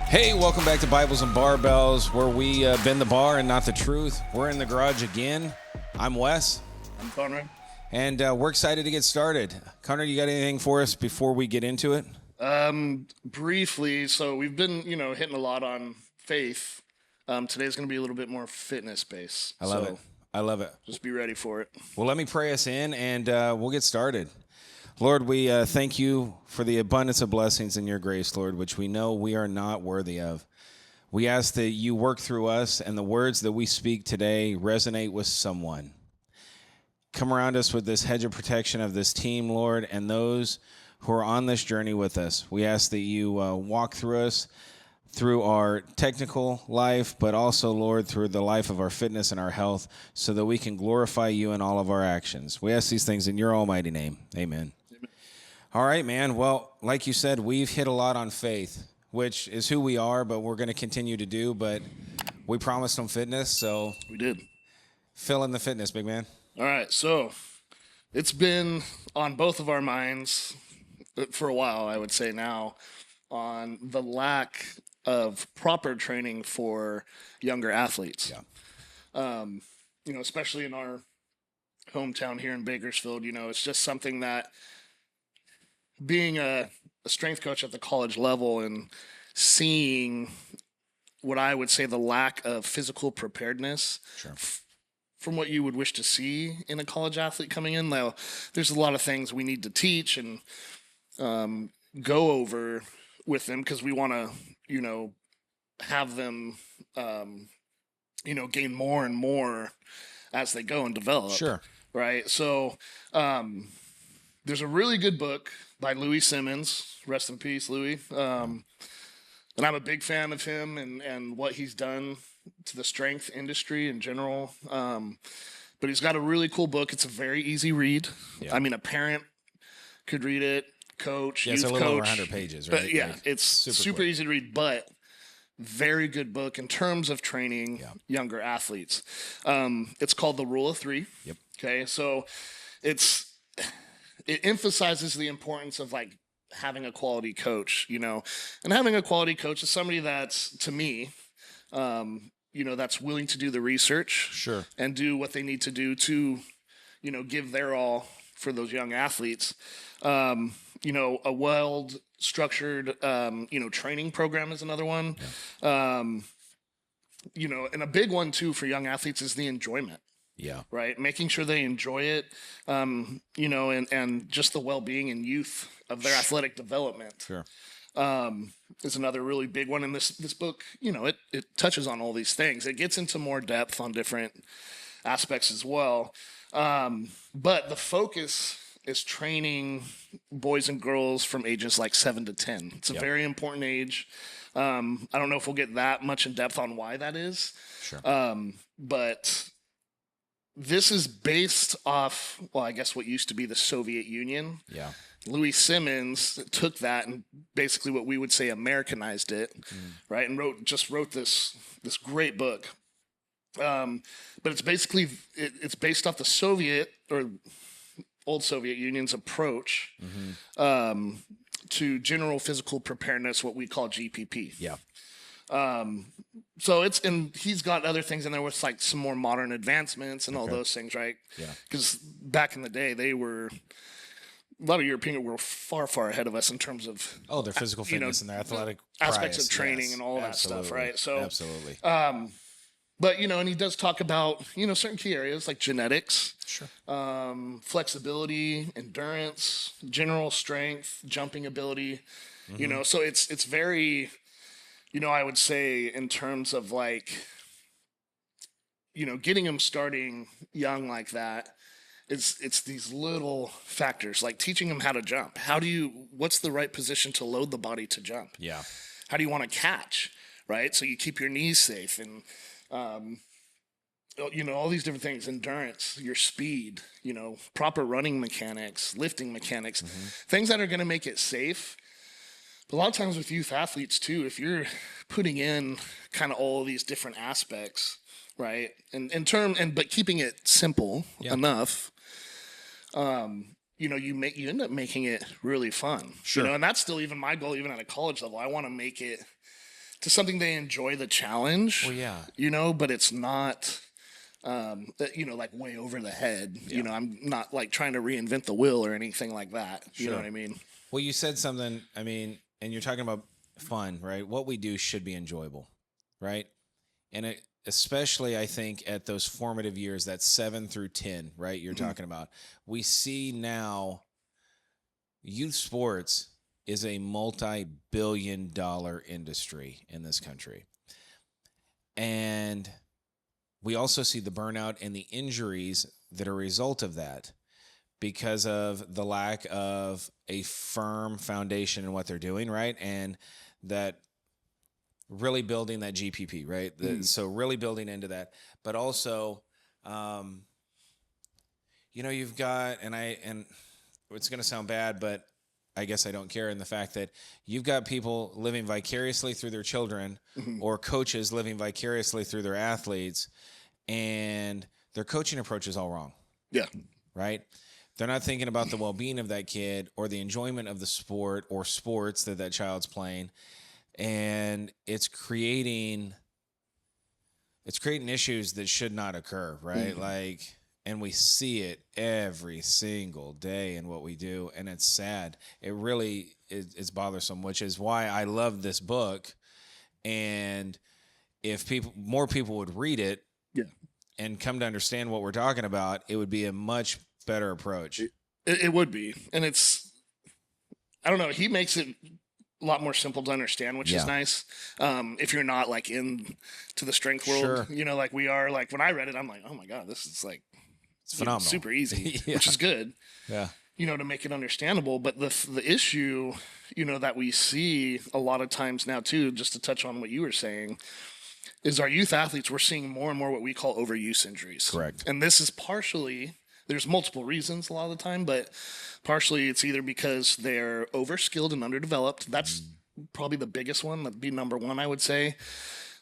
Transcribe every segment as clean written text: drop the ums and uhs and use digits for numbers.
Hey, welcome back to Bibles and Barbells, where we bend the bar and not the truth. We're in the garage again. I'm Wes. I'm Conrad. And we're excited to get started. Connor, you got anything for us before we get into it? Briefly, so we've been, hitting a lot on faith. Today's going to be a little bit more fitness-based. I love it. Just be ready for it. Well, let me pray us in, and we'll get started. Lord, we thank you for the abundance of blessings in your grace, Lord, which we know we are not worthy of. We ask that you work through us and the words that we speak today resonate with someone. Come around us with this hedge of protection of this team, Lord, and those who are on this journey with us. We ask that you walk through us, through our technical life, but also, Lord, through the life of our fitness and our health, so that we can glorify you in all of our actions. We ask these things in your almighty name. Amen. All right, man. Well, like you said, we've hit a lot on faith, which is who we are, but we're going to continue to do. But we promised some fitness, so We did. fill in the fitness, big man. All right, so it's been on both of our minds for a while, I would say now, on the lack of proper training for younger athletes. Yeah. Especially in our hometown here in Bakersfield, it's just something that being a strength coach at the college level and seeing what I would say the lack of physical preparedness Sure. from what you would wish to see in a college athlete coming in. Now, there's a lot of things we need to teach and go over with them because we want to, have them, gain more and more as they go and develop. Sure. Right. So there's a really good book by Louis Simmons. Rest in peace, Louis. And I'm a big fan of him and what he's done to the strength industry in general. But he's got a really cool book. It's a very easy read. Yeah. I mean, a parent could read it, coach, Yeah, youth it's a little coach. over 100 pages, right? But yeah, Like, it's super quick. easy to read, but very good book in terms of training younger athletes. It's called The Rule of Three. Yep. Okay, so it emphasizes the importance of like having a quality coach, and having a quality coach is somebody that's, to me, that's willing to do the research, Sure. and do what they need to do to, give their all for those young athletes. A well-structured, training program is another one. Yeah. And a big one too for young athletes is the enjoyment. Yeah. Right, making sure they enjoy it, and just the well-being and youth of their athletic development. Sure. Is another really big one. And this book, it touches on all these things. It gets into more depth on different aspects as well. But the focus is training boys and girls from ages like 7 to 10. It's a very important age. I don't know if we'll get that much in depth on why that is. Sure. But this is based off, I guess what used to be the Soviet Union. Yeah. Louis Simmons took that and basically what we would say Americanized it, right? And wrote this great book. But it's basically it's based off the Soviet or old Soviet Union's approach to general physical preparedness, what we call GPP. Yeah. So and he's got other things in there with like some more modern advancements and all those things, right? Yeah. Because back in the day, a lot of Europeans were far, far ahead of us in terms of their physical fitness and their athletic aspects prowess. of training Yes, and all that stuff, absolutely. right? So absolutely. But and he does talk about certain key areas like genetics, Sure. flexibility, endurance, general strength, jumping ability. So it's very. I would say in terms of like, getting them starting young like that, it's these little factors, like teaching them how to jump. What's the right position to load the body to jump? Yeah. How do you want to catch, right? So you keep your knees safe and, all these different things, endurance, your speed, proper running mechanics, lifting mechanics, things that are going to make it safe. But a lot of times with youth athletes too, if you're putting in kind of all of these different aspects, right? But keeping it simple enough, you end up making it really fun. Sure. And that's still even my goal, even at a college level. I want to make it to something they enjoy the challenge. Well, yeah. But it's not, like way over the head. Yeah. I'm not like trying to reinvent the wheel or anything like that. You know what I mean? Well, you said something, and you're talking about fun, right? What we do should be enjoyable, right? And especially, I think, at those formative years, that 7 through 10, right? You're talking about. We see now youth sports is a multi-billion-dollar industry in this country. And we also see the burnout and the injuries that are a result of that because of the lack of a firm foundation in what they're doing, right? And that really building that GPP, right? So really building into that. But also, you've got, and it's going to sound bad, but I guess I don't care, in the fact that you've got people living vicariously through their children or coaches living vicariously through their athletes, and their coaching approach is all wrong. Yeah. Right? They're not thinking about the well-being of that kid or the enjoyment of the sport or sports that child's playing. And it's creating issues that should not occur, right? And we see it every single day in what we do, and it's sad. It really is bothersome, which is why I love this book. And if more people would read it, and come to understand what we're talking about, it would be a much better approach. It would be, and I don't know. He makes it a lot more simple to understand, which is nice. If you're not like into the strength world, like we are. Like when I read it, I'm like, oh my God, this is like. It's phenomenal. Super easy, which is good. Yeah. To make it understandable. But the issue, that we see a lot of times now too, just to touch on what you were saying, is our youth athletes, we're seeing more and more what we call overuse injuries. Correct. And this is partially, there's multiple reasons a lot of the time, but partially it's either because they're overskilled and underdeveloped. That's probably the biggest one. That'd be number one, I would say.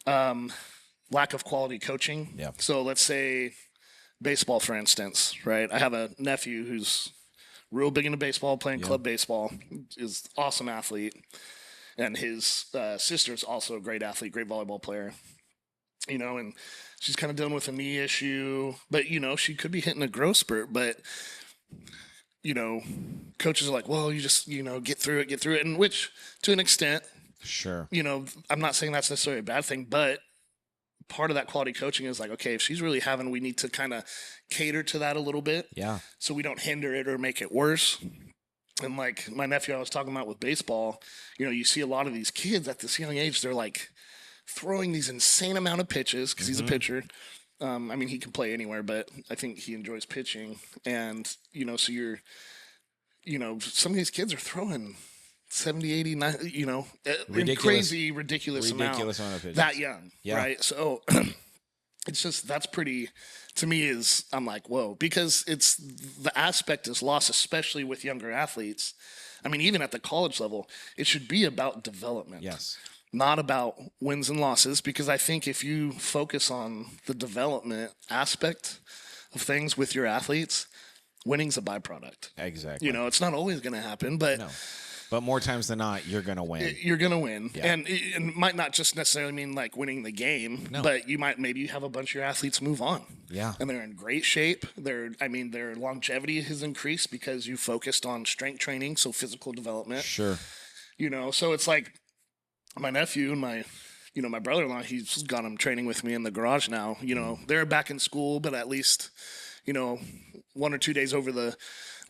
Lack of quality coaching. Yeah. So let's say baseball, for instance, right? I have a nephew who's real big into baseball, playing club baseball, is an awesome athlete. And his sister's also a great athlete, great volleyball player, and she's kind of dealing with a knee issue, but, she could be hitting a growth spurt, but, coaches are like, well, you just, get through it. And which to an extent, sure, I'm not saying that's necessarily a bad thing, but part of that quality coaching is like, okay, if she's really having, we need to kind of cater to that a little bit. Yeah. So we don't hinder it or make it worse. And like my nephew I was talking about with baseball, you see a lot of these kids at this young age, they're like throwing these insane amount of pitches because he's a pitcher. He can play anywhere, but I think he enjoys pitching. And, so you're, some of these kids are throwing 70, 80, 90, ridiculous amount of pitches. That young, Yeah. right? So it's just, that's pretty, to me is, I'm like, whoa, because it's, the aspect is lost, especially with younger athletes. Even at the college level, it should be about development. Yes. Not about wins and losses, because I think if you focus on the development aspect of things with your athletes, winning's a byproduct. Exactly. It's not always going to happen, but no. But more times than not, you're going to win. You're going to win. Yeah. And it might not just necessarily mean like winning the game, but maybe you have a bunch of your athletes move on. Yeah. And they're in great shape. Their longevity has increased because you focused on strength training, so physical development. Sure. So it's like my nephew and my brother-in-law, he's got him training with me in the garage now. They're back in school, but at least, 1 or 2 days over the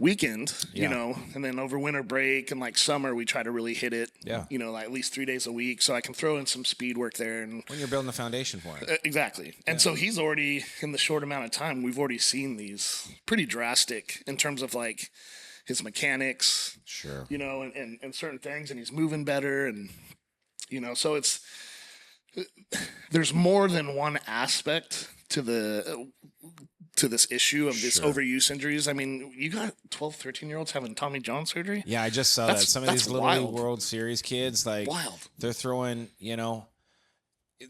weekend, and then over winter break and like summer, we try to really hit it, like at least 3 days a week. So I can throw in some speed work there. And when you're building the foundation for it. Exactly. And so he's already, in the short amount of time, we've already seen these pretty drastic in terms of like his mechanics, sure, and certain things, and he's moving better. And, so there's more than one aspect to this issue of this overuse injuries. You got 12, 13-year-olds having Tommy John surgery. Yeah, I just saw that. Some of these Little League World Series kids, like, wild. They're throwing,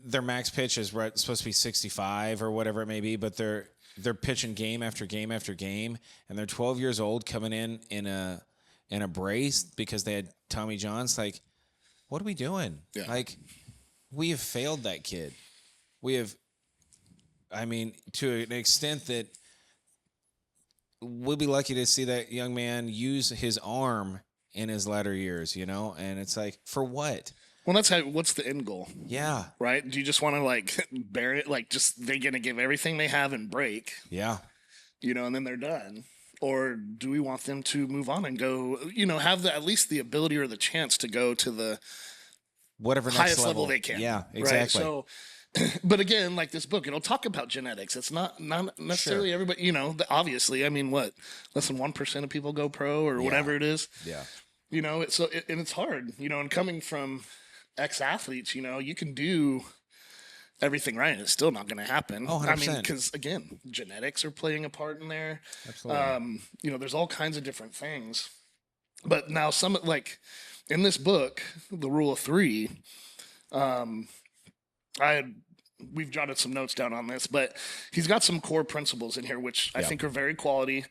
their max pitch is supposed to be 65 or whatever it may be, but they're pitching game after game after game, and they're 12 years old coming in a brace because they had Tommy John's. Like, what are we doing? Yeah. Like, we have failed that kid. We have, I mean, to an extent that we'll be lucky to see that young man use his arm in his latter years, you know? And it's like, for what? Well, what's the end goal? Yeah. Right? Do you just want to like bear it? Like just they're going to give everything they have and break, Yeah. you know, and then they're done. Or do we want them to move on and go, you know, have at least the ability or the chance to go to the Whatever next highest level they can. Yeah, exactly. Right? So, but again, like this book, it'll talk about genetics. It's not necessarily everybody, you know, obviously, I mean, less than 1% of people go pro or whatever it is. Yeah. You know, and it's hard, you know, and coming from ex-athletes, you know, you can do everything right and it's still not going to happen. Oh, 100%. I mean, because again, genetics are playing a part in there. Absolutely. You know, there's all kinds of different things. But now like in this book, The Rule of Three, we've jotted some notes down on this, but he's got some core principles in here, which I think are very quality.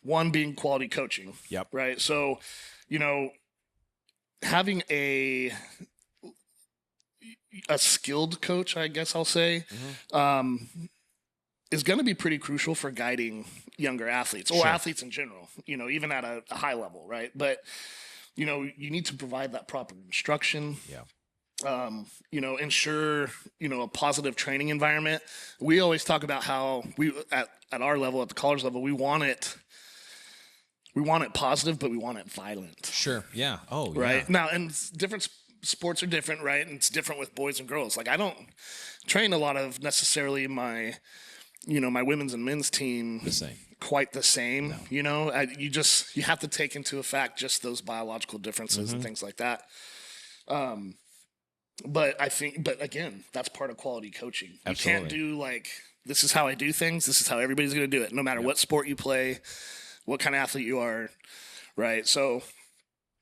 One being quality coaching. Yep. Right. So, you know, having a skilled coach, I guess I'll say, is going to be pretty crucial for guiding younger athletes or athletes in general, you know, even at a high level. Right. But, you know, you need to provide that proper instruction. Yeah. You know, ensure, you know, a positive training environment. We always talk about how we, at our level, at the college level, we want it positive, but we want it violent. Sure. Yeah. Oh, right. Yeah. Now, and different sports are different, right? And it's different with boys and girls. Like I don't train a lot of necessarily my women's and men's team quite the same. No. You know, you have to take into effect just those biological differences and things like that. But again, that's part of quality coaching. Absolutely. You can't do like, this is how I do things. This is how everybody's going to do it, no matter what sport you play, what kind of athlete you are. Right. So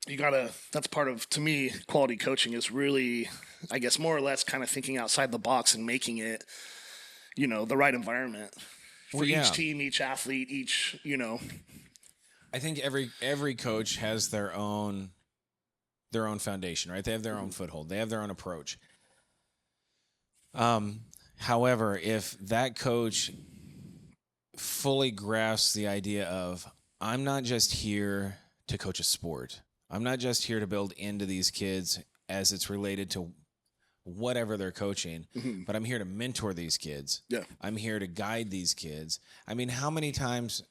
that's part of, to me, quality coaching is really, I guess, more or less kind of thinking outside the box and making it, you know, the right environment for each team, each athlete, each, you know. I think every coach has their own foundation, right? They have their own foothold. They have their own approach. However, if that coach fully grasps the idea of, I'm not just here to coach a sport. I'm not just here to build into these kids as it's related to whatever they're coaching, but I'm here to mentor these kids. Yeah. I'm here to guide these kids. I mean, how many times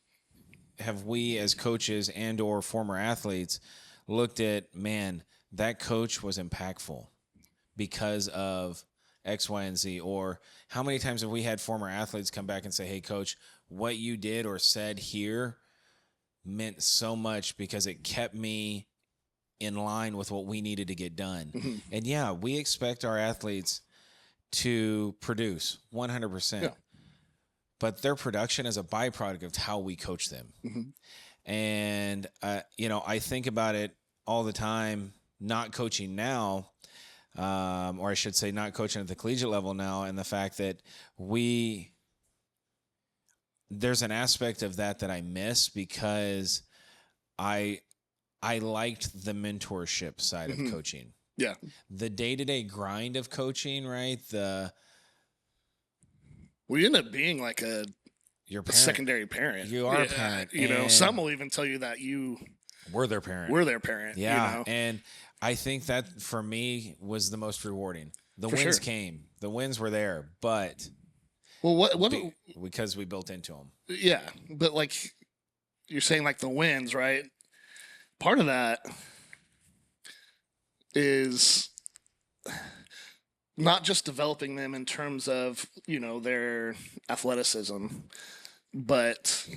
have we as coaches and or former athletes looked at, man, that coach was impactful because of X, Y, and Z? Or how many times have we had former athletes come back and say, hey, coach, what you did or said here meant so much because it kept me in line with what we needed to get done. And yeah, we expect our athletes to produce 100%. Yeah. But their production is a byproduct of how we coach them. And, you know, I think about it all the time, not coaching now, or I should say not coaching at the collegiate level now, and the fact that there's an aspect of that I miss because I liked the mentorship side of coaching. Yeah. The day-to-day grind of coaching, right? Well, you end up being like a secondary parent. You are a parent. You know, some will even tell you that you were their parent. Yeah. You know? And I think that for me was the most rewarding. The wins came. The wins were there, but because we built into them. Yeah, but like you're saying, like the wins, right? Part of that is not just developing them in terms of, you know, their athleticism, but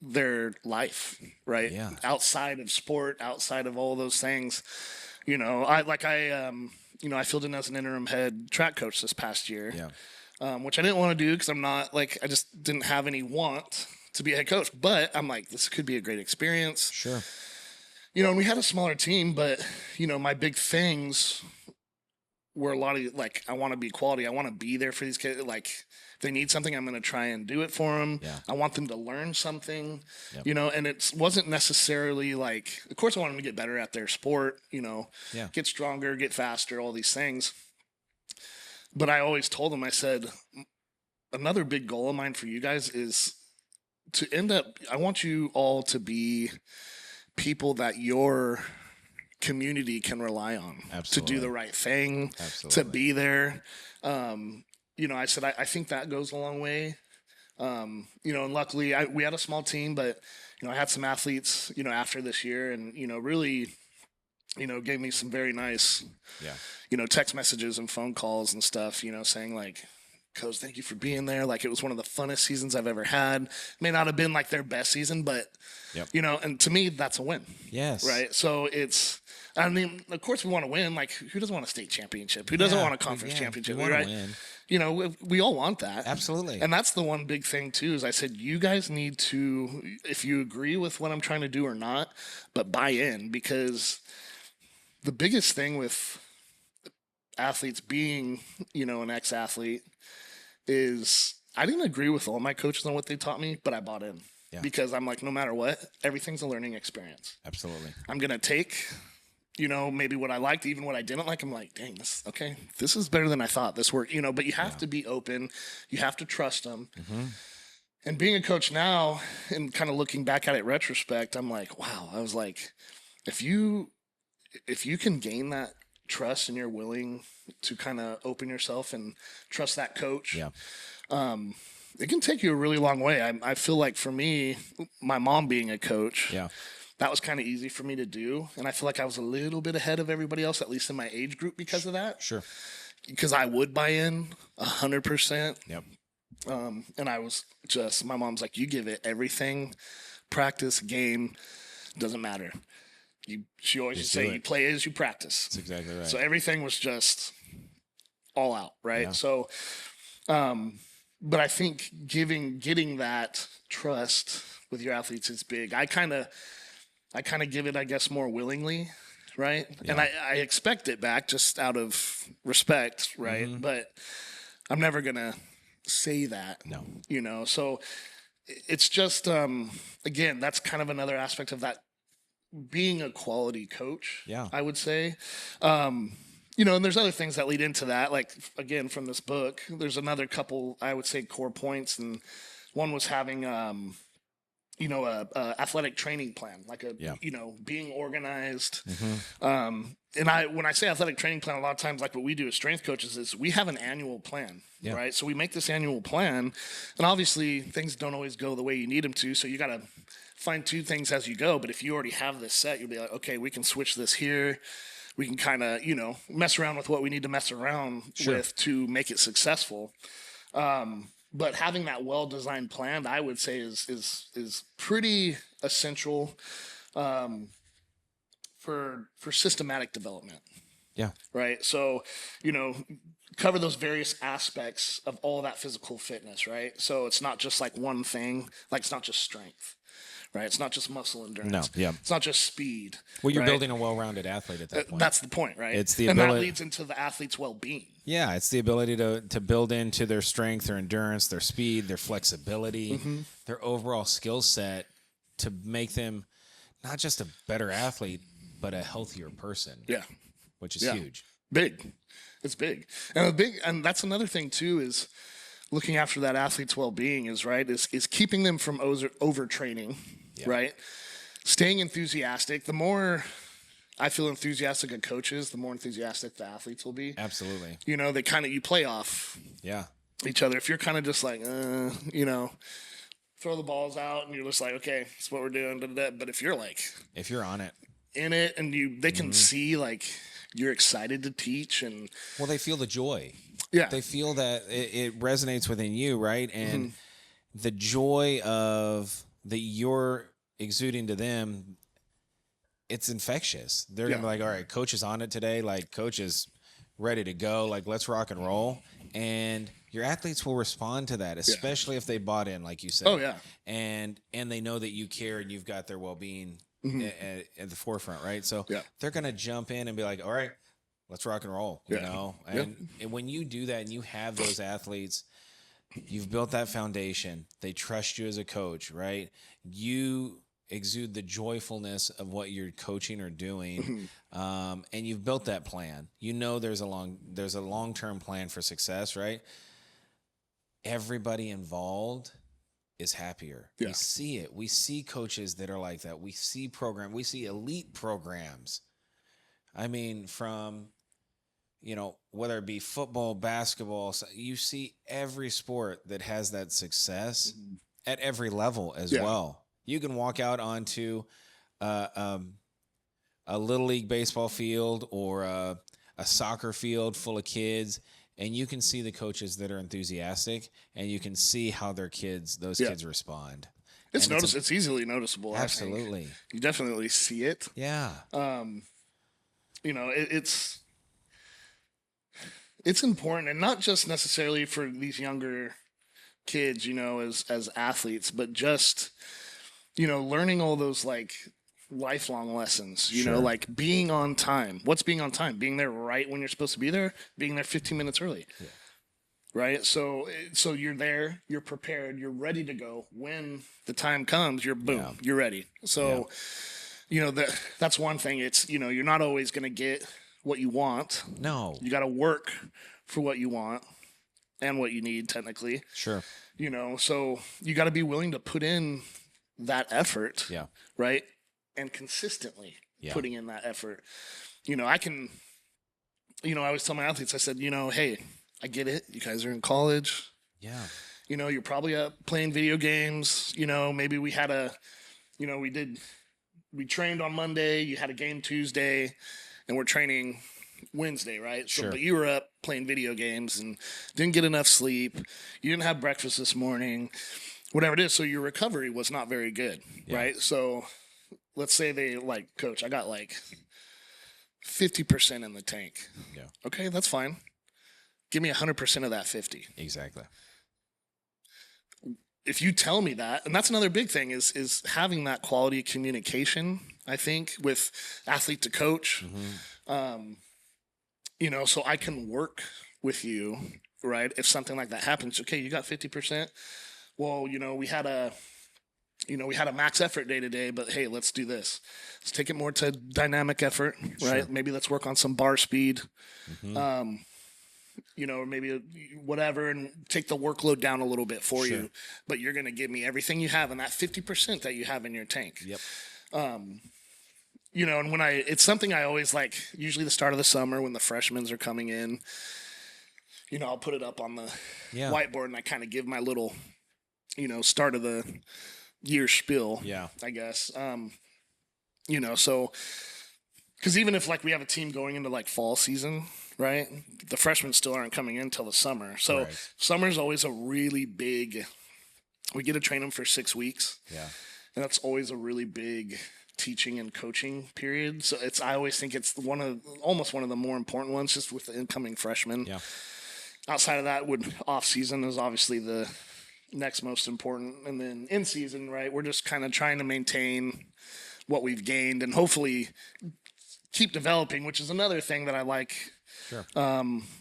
their life, right? Yeah. Outside of sport, outside of all those things. You know, I filled in as an interim head track coach this past year. Yeah. Which I didn't want to do because I just didn't have any want to be a head coach. But I'm like, this could be a great experience. Sure. You know, and we had a smaller team, but, you know, my big things where a lot of like, I want to be quality. I want to be there for these kids. Like, if they need something, I'm going to try and do it for them. Yeah. I want them to learn something, Yep. you know, and it wasn't necessarily like, of course I want them to get better at their sport, you know, Yeah. get stronger, get faster, all these things. But I always told them, I said, another big goal of mine for you guys is to end up, I want you all to be people that your community can rely on Absolutely. to do the right thing, Absolutely. to be there. You know, I said, I think that goes a long way. You know, and luckily we had a small team, but, you know, I had some athletes, you know, after this year and, you know, really, you know, gave me some very nice, Yeah. you know, text messages and phone calls and stuff, you know, saying like, Coach, thank you for being there. Like, it was one of the funnest seasons I've ever had. May not have been like their best season, but, Yep. you know, and to me, that's a win. Yes. Right. So it's, I mean, of course we want to win. Like, who doesn't want a state championship? Who doesn't want a conference championship? We want right. to win. You know, we all want that. Absolutely. And that's the one big thing too, is I said, you guys need to, if you agree with what I'm trying to do or not, but buy in, because the biggest thing with athletes being, you know, an ex-athlete is I didn't agree with all my coaches on what they taught me, but I bought in. Yeah. Because I'm like, no matter what, everything's a learning experience. Absolutely. I'm going to take, you know, maybe what I liked, even what I didn't like. I'm like, dang, this is better than I thought. This worked, you know, but you have to be open. You have to trust them. Mm-hmm. And being a coach now and kind of looking back at it retrospect, I'm like, wow, I was like, if you can gain that trust and you're willing to kind of open yourself and trust that coach, Yeah. it can take you a really long way. I feel like for me, my mom being a coach, Yeah. that was kind of easy for me to do. And I feel like I was a little bit ahead of everybody else, at least in my age group, because of that. Sure. Because I would buy in 100%. Yep. And I was just, my mom's like, you give it everything, practice, game, doesn't matter. She always used to say, you play as you practice. That's exactly right. So everything was just all out, right? Yeah. So, but I think getting that trust with your athletes is big. I kind of give it, I guess, more willingly, right? Yeah. And I expect it back just out of respect, right? Mm-hmm. But I'm never gonna say that, No. you know. So it's just again, that's kind of another aspect of that being a quality coach. Yeah. I would say. You know, and there's other things that lead into that. Like, again, from this book, there's another couple, I would say, core points. And one was having, you know, a athletic training plan, like you know, being organized. Mm-hmm. And when I say athletic training plan, a lot of times, like what we do as strength coaches is we have an annual plan, right? So we make this annual plan, and obviously things don't always go the way you need them to. So you got to fine tune things as you go. But if you already have this set, you'll be like, okay, we can switch this here. We can kind of, you know, mess around with what we need to mess around with to make it successful. But having that well-designed plan, I would say, is pretty essential for systematic development. Yeah. Right. So, you know, cover those various aspects of all that physical fitness. Right. So it's not just like one thing. Like, it's not just strength. Right. It's not just muscle endurance. No. Yeah. It's not just speed. Well, you're right? building a well-rounded athlete at that point. That's the point, right? It's the and that ability- leads into the athlete's well-being. Yeah, it's the ability to build into their strength, their endurance, their speed, their flexibility, their overall skill set to make them not just a better athlete, but a healthier person. Yeah. Which is huge. Big. It's big. And that's another thing too, is looking after that athlete's well-being is keeping them from overtraining, right? Staying enthusiastic. The more I feel enthusiastic at coaches, the more enthusiastic the athletes will be. Absolutely. You know, you play off each other. If you're kind of just like, you know, throw the balls out and you're just like, okay, that's what we're doing. But if you're on it, in it, and they can see like you're excited to teach, and well, they feel the joy. Yeah. They feel that it resonates within you, right? And the joy of that you're exuding to them, it's infectious. They're going to be like, all right, coach is on it today. Like, coach is ready to go. Like, let's rock and roll. And your athletes will respond to that, especially if they bought in, like you said. Oh, yeah. And they know that you care and you've got their well-being at the forefront, right? So they're going to jump in and be like, all right, let's rock and roll, you know? And when you do that and you have those athletes, you've built that foundation. They trust you as a coach, right? You exude the joyfulness of what you're coaching or doing, and you've built that plan. You know there's a long-term plan for success, right? Everybody involved is happier. Yeah. We see it. We see coaches that are like that. We see elite programs. I mean, from, you know, whether it be football, basketball, you see every sport that has that success at every level as well. You can walk out onto a little league baseball field or a soccer field full of kids, and you can see the coaches that are enthusiastic, and you can see how those kids respond. It's easily noticeable. Absolutely. I think. You definitely see it. Yeah. You know, it's important, and not just necessarily for these younger kids, you know, as athletes, but just, you know, learning all those like lifelong lessons, you know, like being on time. What's being on time? Being there right when you're supposed to be there, being there 15 minutes early. Yeah. Right? So you're there, you're prepared, you're ready to go. When the time comes, you're ready. So, you know, that's one thing. It's, you know, you're not always going to get what you want. No. You got to work for what you want and what you need, technically. Sure. You know, so you got to be willing to put in that effort. Yeah. Right? And consistently putting in that effort. You know, I always tell my athletes, I said, you know, hey, I get it. You guys are in college. Yeah. You know, you're probably up playing video games. You know, maybe we trained on Monday, you had a game Tuesday, and we're training Wednesday, right? So, but you were up playing video games and didn't get enough sleep. You didn't have breakfast this morning, whatever it is. So your recovery was not very good, right? So let's say they like, coach, I got like 50% in the tank. Yeah. Okay, that's fine. Give me 100% of that 50. Exactly. If you tell me that, and that's another big thing is having that quality communication, I think, with athlete to coach. You know, so I can work with you, right? If something like that happens, okay, you got 50%. Well, you know, we had a max effort day today, but hey, let's do this. Let's take it more to dynamic effort, right? Maybe let's work on some bar speed. You know, maybe whatever, and take the workload down a little bit for you. But you're going to give me everything you have in that 50% that you have in your tank. Yep. You know, and it's something I always like, usually the start of the summer when the freshmen are coming in, you know, I'll put it up on the whiteboard and I kind of give my little, you know, start of the year spiel, I guess. You know, so, because even if like we have a team going into like fall season, right, the freshmen still aren't coming in till the summer. So summer's always a really big, we get to train them for 6 weeks. Yeah. And that's always a really big teaching and coaching period. So I always think it's almost one of the more important ones, just with the incoming freshmen. Yeah. Outside of that, off season is obviously the next most important. And then in season, right, we're just kind of trying to maintain what we've gained and hopefully keep developing, which is another thing that I like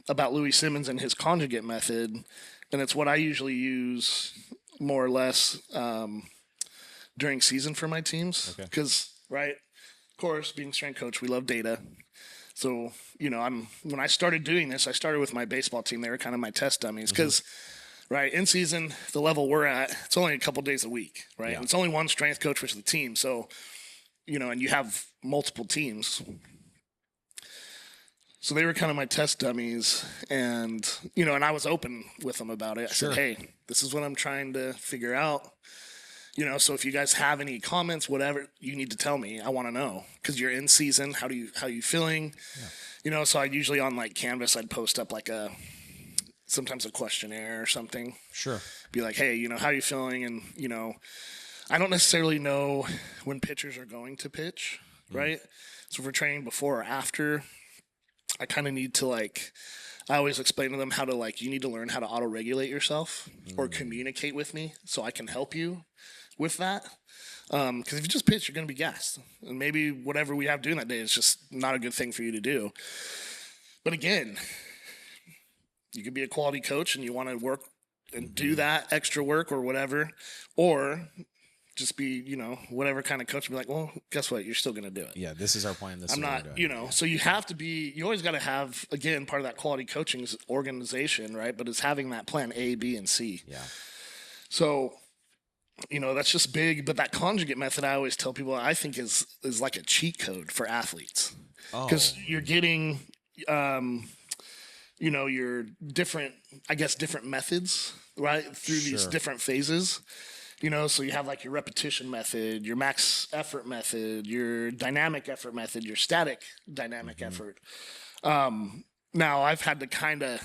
about Louis Simmons and his conjugate method. And it's what I usually use more or less during season for my teams. Because, right, of course, being strength coach, we love data. So, you know, when I started doing this, I started with my baseball team. They were kind of my test dummies because, right, in season, the level we're at, it's only a couple days a week, right? And it's only one strength coach, which is the team. So, you know, and you have multiple teams. So they were kind of my test dummies, and, you know, and I was open with them about it. I said, hey, this is what I'm trying to figure out. You know, so if you guys have any comments, whatever, you need to tell me. I want to know because you're in season. How you feeling? Yeah. You know, so I usually on like Canvas, I'd post up like sometimes a questionnaire or something. Sure. Be like, hey, you know, how are you feeling? And, you know, I don't necessarily know when pitchers are going to pitch, right? So if we're training before or after, I kind of need to like, I always explain to them how to like, you need to learn how to auto-regulate yourself or communicate with me so I can help you with that. Because if you just pitch, you're going to be gassed. And maybe whatever we have doing that day is just not a good thing for you to do. But again, you could be a quality coach and you want to work and do that extra work or whatever, or just be, whatever kind of coach and be like, well, guess what? You're still going to do it. Yeah, this is our plan. This I'm is not, what we're doing. so you have to be, you always got to have, again, part of that quality coaching is organization, right? But it's having that plan A, B, and C. Yeah. So, that's just big. But that conjugate method, I always tell people, I think is like a cheat code for athletes. Because you're getting, your different methods, right? Through these different phases. So you have like your repetition method, your max effort method, your dynamic effort method, your static dynamic effort. Now I've had to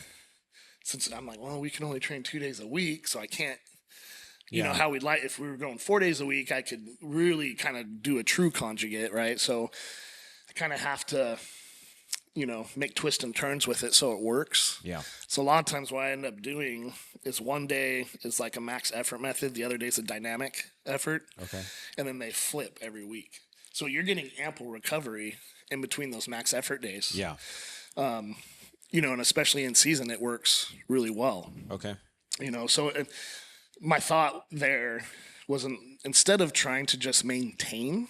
since I'm like, well, we can only train 2 days a week, so I can't, how we'd like, if we were going 4 days a week, I could really kind of do a true conjugate, right? So I kind of have to, make twists and turns with it so it works. Yeah. So a lot of times what I end up doing is one day is like a max effort method. The other day is a dynamic effort. Okay. And then they flip every week. So you're getting ample recovery in between those max effort days. Yeah. And especially in season, it works really well. Okay. So my thought there was instead of trying to just maintain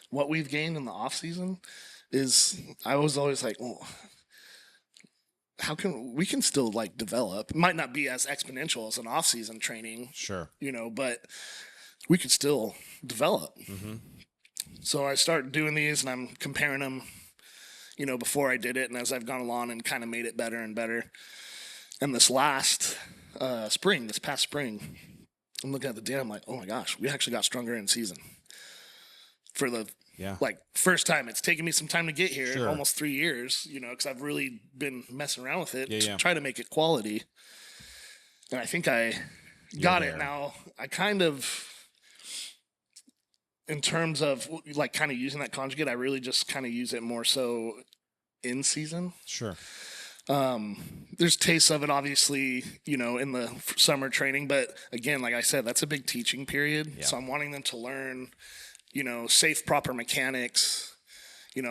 what we've gained in the off season, I was always like, well, how can we can still like develop? It might not be as exponential as an off-season training, Sure, but we could still develop. Mm-hmm. So I started doing these, and I'm comparing them, before I did it, and as I've gone along and kind of made it better and better. And this past spring, I'm looking at the data. I'm like, oh my gosh, we actually got stronger in season for the. Yeah. Like first time. It's taken me some time to get here, Sure. almost 3 years, because I've really been messing around with it to Yeah. try to make it quality. And I think I got it now. I kind of, in terms of like kind of using that conjugate, I really just kind of use it more so in season. Sure. There's tastes of it, obviously, in the summer training. But again, like I said, that's a big teaching period. Yeah. So I'm wanting them to learn safe, proper mechanics,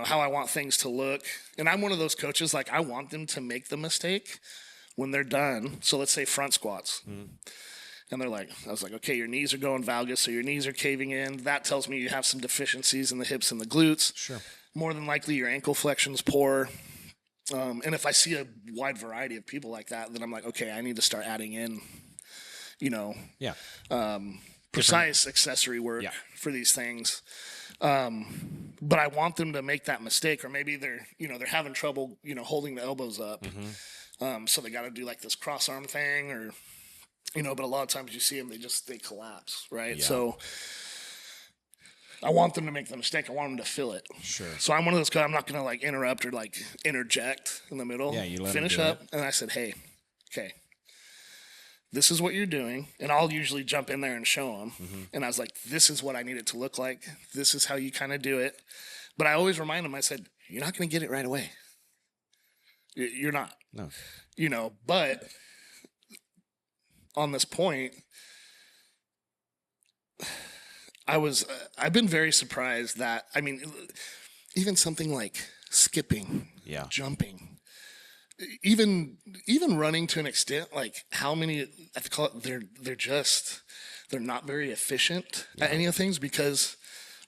how I want things to look. And I'm one of those coaches, like I want them to make the mistake when they're done. So let's say front squats. And they're like, I was like, okay, your knees are going valgus, so your knees are caving in. That tells me you have some deficiencies in the hips and the glutes. Sure. More than likely your ankle flexion's poor. And if I see a wide variety of people like that, then I'm like, okay, I need to start adding in, precise accessory work for these things. But I want them to make that mistake, or maybe they're having trouble, holding the elbows up. So they got to do like this cross arm thing, or, but a lot of times you see them, they collapse. Right. Yeah. So I want them to make the mistake. I want them to feel it. Sure. So I'm one of those guys, I'm not going to like interrupt or like interject in the middle. Yeah. You let finish them do up. And I said, hey, okay, this is what you're doing. And I'll usually jump in there and show them. And I was like, this is what I need it to look like. This is how you kind of do it. But I always remind them, I said, you're not going to get it right away. You're not. No. But on this point, I've been very surprised that, even something like skipping, jumping, even running to an extent, like how many, I have to call it, they're not very efficient at any of things because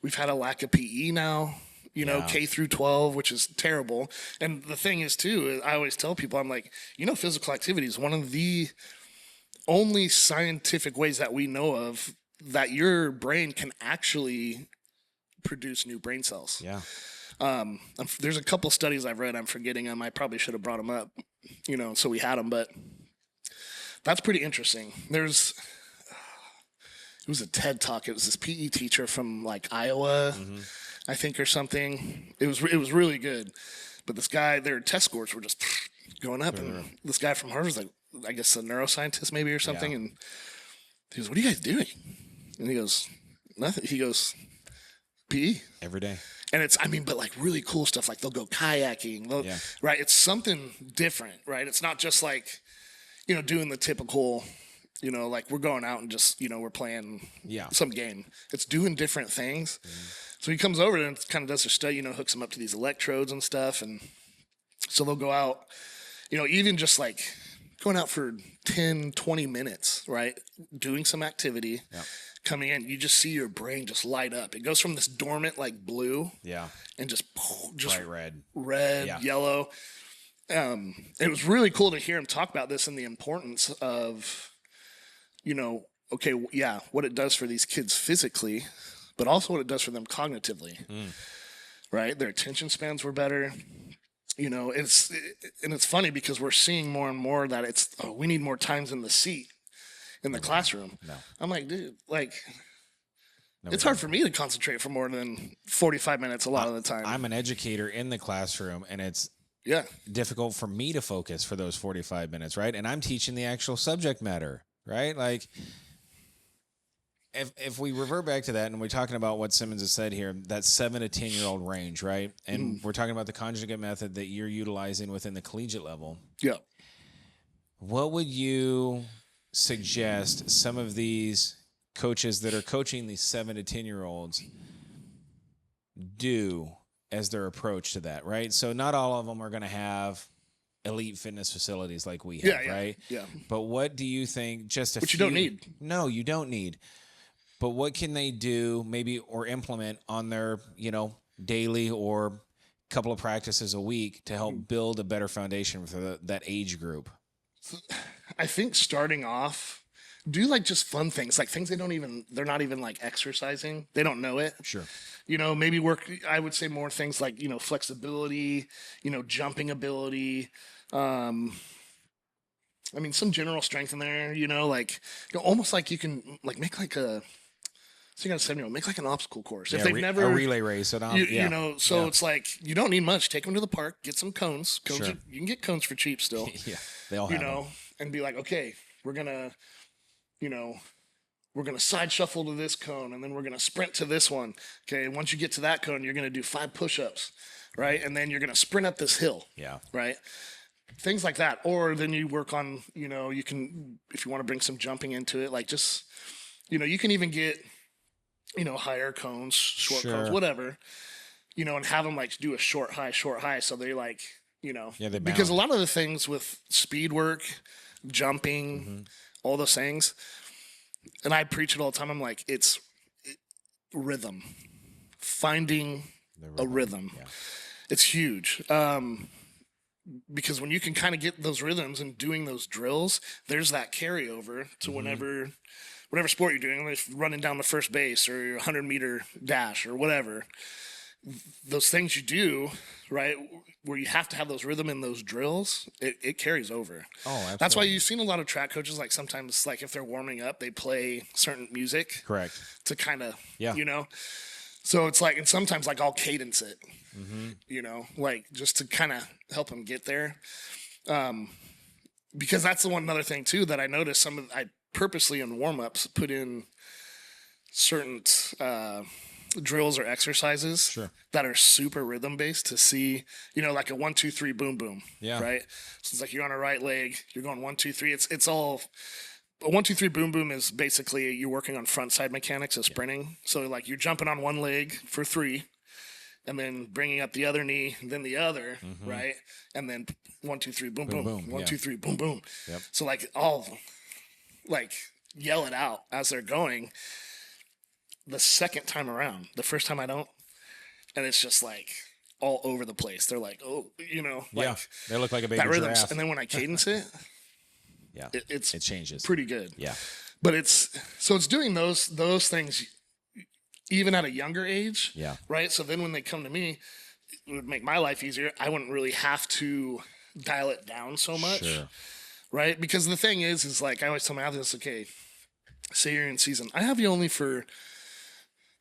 we've had a lack of PE now, K through 12, which is terrible. And the thing is too, I always tell people, I'm like, physical activity is one of the only scientific ways that we know of that your brain can actually produce new brain cells. Yeah. There's a couple studies I've read. I'm forgetting them. I probably should have brought them up, so we had them. But that's pretty interesting. It was a TED Talk. It was this PE teacher from like Iowa, I think, or something. It was really good. But this guy, their test scores were just going up. And this guy from Harvard's like, I guess a neuroscientist maybe or something. Yeah. And he goes, what are you guys doing? And he goes, nothing. He goes, PE. Every day. And it's, but like really cool stuff. Like they'll go kayaking, right? It's something different, right? It's not just like, doing the typical, like we're going out and just, we're playing some game. It's doing different things. So he comes over and kind of does their study, hooks them up to these electrodes and stuff. And So they'll go out, even just like going out for 10, 20 minutes, right? Doing some activity, coming in, you just see your brain just light up. It goes from this dormant like blue and just bright red, yellow. It was really cool to hear him talk about this and the importance of, what it does for these kids physically, but also what it does for them cognitively, right? Their attention spans were better. It's funny because we're seeing more and more that we need more times in the seat in the classroom. No. I'm like, dude, it's hard for me to concentrate for more than 45 minutes a lot of the time. I'm an educator in the classroom, and it's difficult for me to focus for those 45 minutes, right? And I'm teaching the actual subject matter, right? Like, if we revert back to that and we're talking about what Simmons has said here, that 7 to 10-year-old range, right? And we're talking about the conjugate method that you're utilizing within the collegiate level. Yeah. What would you suggest some of these coaches that are coaching these 7 to 10-year-olds do as their approach to that, right? So not all of them are going to have elite fitness facilities like we have, right? Yeah. But what do you think Which you don't need. No, you don't need. But what can they do maybe or implement on their, daily or couple of practices a week to help build a better foundation for that age group? I think starting off, do like just fun things, like things they're not even like exercising. They don't know it. Sure. Maybe work, I would say more things like, flexibility, jumping ability. Some general strength in there, almost like you can like make like so you got a 7-year-old, make like an obstacle course. If they've never a relay race, it's like you don't need much. Take them to the park, get some cones. Sure. You can get cones for cheap still. Yeah, they all have them. And be like, okay, we're gonna side shuffle to this cone, and then we're gonna sprint to this one. Okay, once you get to that cone, you're gonna do 5 push-ups, right? And then you're gonna sprint up this hill. Yeah. Right. Things like that. Or then you work on, you can, if you want to bring some jumping into it, like just, you can even get, higher cones, short cones, whatever, and have them like do a short high. So they like, because a lot of the things with speed work, jumping, all those things, and I preach it all the time. I'm like, it's rhythm, finding a rhythm. Yeah. It's huge. Because when you can kind of get those rhythms and doing those drills, there's that carryover to whatever sport you're doing, like running down the first base or your 100-meter dash or whatever. Those things you do, right, where you have to have those rhythm in those drills, it carries over. Oh, absolutely. That's why you've seen a lot of track coaches, like sometimes, like if they're warming up, they play certain music. Correct. To kind of, So it's like, and sometimes like I'll cadence it, like just to kind of help them get there. Because that's the another thing too that I noticed I purposely in warm-ups put in certain drills or exercises that are super rhythm based to see, like a 1, 2, 3, boom, boom. Yeah. Right. So it's like you're on a right leg, you're going 1, 2, 3. It's all a 1, 2, 3, boom, boom is basically you're working on front side mechanics of sprinting. So like you're jumping on one leg for 3 and then bringing up the other knee, then the other, right? And then 1, 2, 3, boom, boom, boom. 1, 2, 3, boom, boom. Yep. So like all like yell it out as they're going. The second time around, the first time I don't, and it's just like all over the place. They're like, oh, they look like a baby giraffe. And then when I cadence it, it changes pretty good. Yeah, but it's doing those things even at a younger age. Yeah, right. So then when they come to me, it would make my life easier. I wouldn't really have to dial it down so much. Sure. Right, because the thing is like I always tell my athletes, okay, say you're in season, I have you only for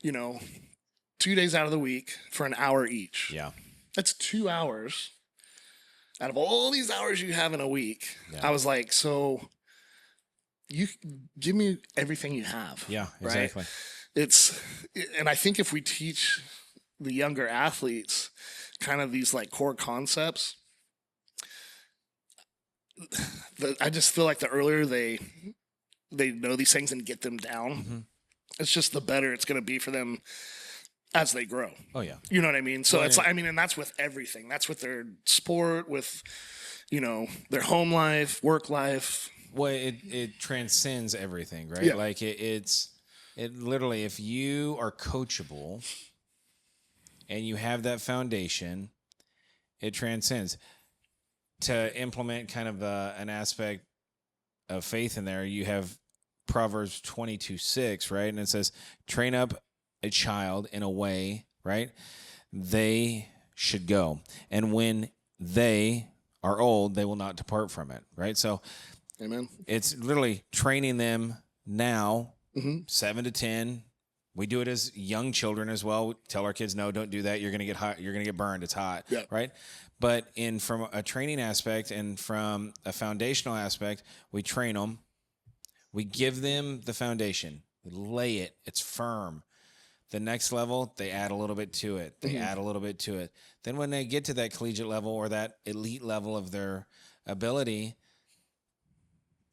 2 days out of the week for an hour each. Yeah. That's 2 hours out of all these hours you have in a week. Yeah. I was like, so you give me everything you have. Yeah, exactly. Right? And I think if we teach the younger athletes kind of these like core concepts, I just feel like the earlier they know these things and get them down, it's just the better it's going to be for them as they grow. Oh yeah. You know what I mean? So Well, it's like, I mean, and that's with everything. That's with their sport, with, you know, their home life, work life. Well, it transcends everything, right? Yeah. Like it literally, if you are coachable and you have that foundation, it transcends. To implement kind of an aspect of faith in there, you have Proverbs 22:6, right? And it says, train up a child in a way, right, they should go. And when they are old, they will not depart from it, right? So Amen. it's literally training them now, 7 to 10. We do it as young children as well. We tell our kids, no, don't do that. You're going to get hot. You're going to get burned. It's hot, Yeah. right? But from a training aspect and from a foundational aspect, we train them. We give them the foundation. We lay it. It's firm. The next level, they add a little bit to it. They add a little bit to it. Then when they get to that collegiate level or that elite level of their ability,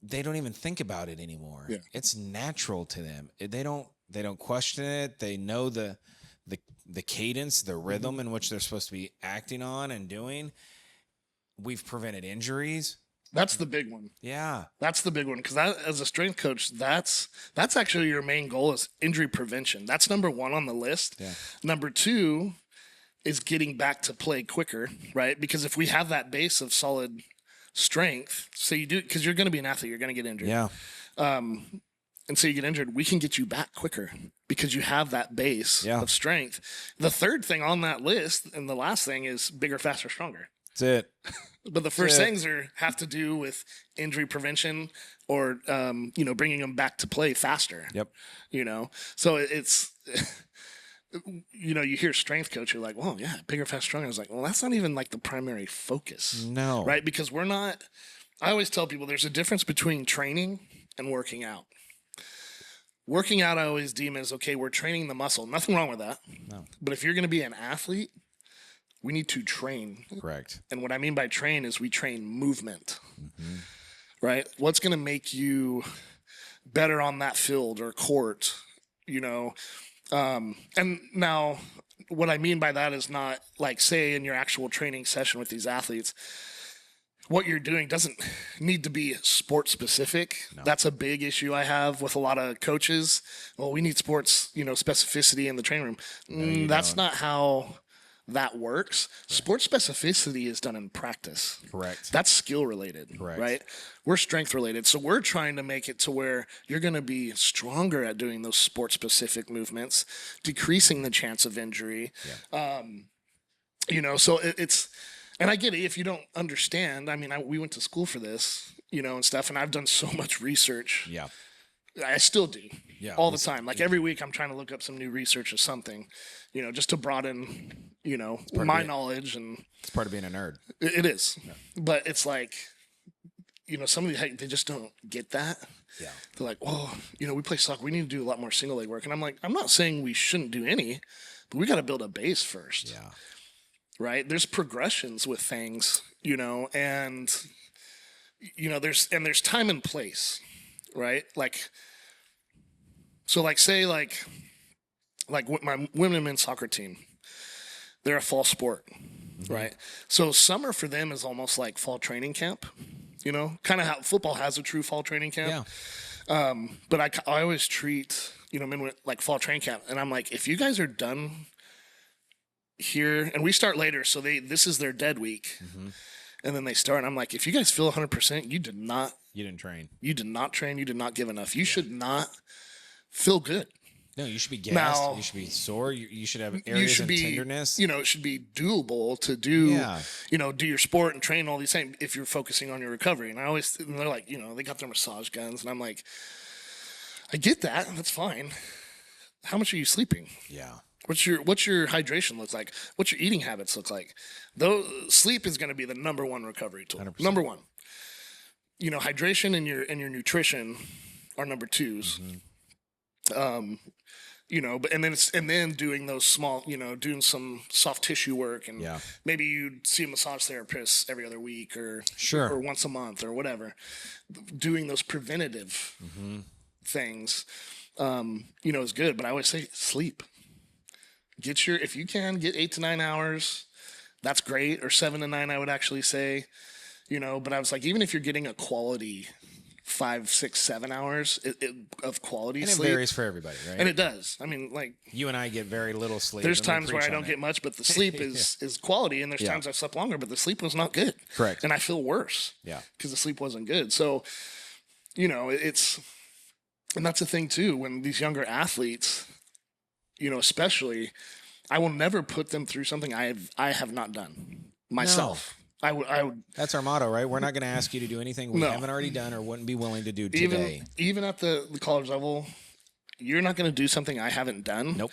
they don't even think about it anymore. Yeah. It's natural to them. They don't question it. They know the cadence, the rhythm in which they're supposed to be acting on and doing. We've prevented injuries. That's the big one. Yeah. That's the big one. Because as a strength coach, that's actually your main goal is injury prevention. That's number one on the list. Yeah. Number two is getting back to play quicker, right? Because if we have that base of solid strength, so you do, because you're going to be an athlete, you're going to get injured. Yeah. And so you get injured, we can get you back quicker because you have that base of strength. The third thing on that list and the last thing is bigger, faster, stronger. That's it. But the first things have to do with injury prevention or, bringing them back to play faster. Yep. So it's, you hear strength coach, you're like, well, yeah, bigger, faster, stronger. I was like, well, that's not even like the primary focus. No. Right? Because I always tell people there's a difference between training and working out. Working out, I always deem as, okay, we're training the muscle. Nothing wrong with that. No. But if you're going to be an athlete, we need to train. Correct. And what I mean by train is we train movement, right? What's going to make you better on that field or court, And now what I mean by that is not like, say, in your actual training session with these athletes, what you're doing doesn't need to be sport specific. No. That's a big issue I have with a lot of coaches. Well, we need sports, specificity in the training room. No, that's not how that works. Right. Sport specificity is done in practice. Correct. That's skill related. Correct. Right? We're strength related. So we're trying to make it to where you're going to be stronger at doing those sport specific movements, decreasing the chance of injury. Yeah. So it's, and I get it if you don't understand. I mean, we went to school for this, and stuff, and I've done so much research. Yeah. I still do. Yeah. All the time. Like every week I'm trying to look up some new research or something, just to broaden, my knowledge. And it's part of being a nerd. It is. Yeah. But it's like, some of they just don't get that. Yeah. They're like, well, we play soccer. We need to do a lot more single leg work. And I'm like, I'm not saying we shouldn't do any, but we got to build a base first. Yeah. Right. There's progressions with things, and, there's time and place. Right? Say my women and men's soccer team, they're a fall sport, right? So summer for them is almost like fall training camp, kind of how football has a true fall training camp. Yeah. But I always treat, men with like fall training camp. And I'm like, if you guys are done here, and we start later, so this is their dead week. And then they start, and I'm like, if you guys feel 100%, you didn't train. You did not train. You did not give enough. You should not feel good. No, you should be gassed. You should be sore. You should have areas of tenderness. It should be doable to do, do your sport and train all these things if you're focusing on your recovery. And they're like, they got their massage guns. And I'm like, I get that. That's fine. How much are you sleeping? Yeah. What's your hydration look like? What's your eating habits look like? Though sleep is going to be the number one recovery tool. 100%. Number one. Hydration and your nutrition are number twos. But and then doing those small, doing some soft tissue work, and maybe you'd see a massage therapist every other week or once a month or whatever. Doing those preventative things, is good. But I always say sleep. if you can get 8 to 9 hours, that's great. Or 7 to 9, I would actually say, but I was like, even if you're getting a quality 5, 6, 7 hours of quality And it sleep. varies for everybody, right? And it does. I mean, like, you and I get very little sleep. there's and we times where preach I on don't it. get much, but the sleep is quality. And there's times I've slept longer, but the sleep was not good. Correct. And I feel worse. Yeah. Because the sleep wasn't good. So, and that's the thing too, when these younger athletes, especially, I will never put them through something I have not done myself. I would. That's our motto, right? We're not going to ask you to do anything we haven't already done or wouldn't be willing to do today. Even at the college level, you're not going to do something I haven't done. Nope.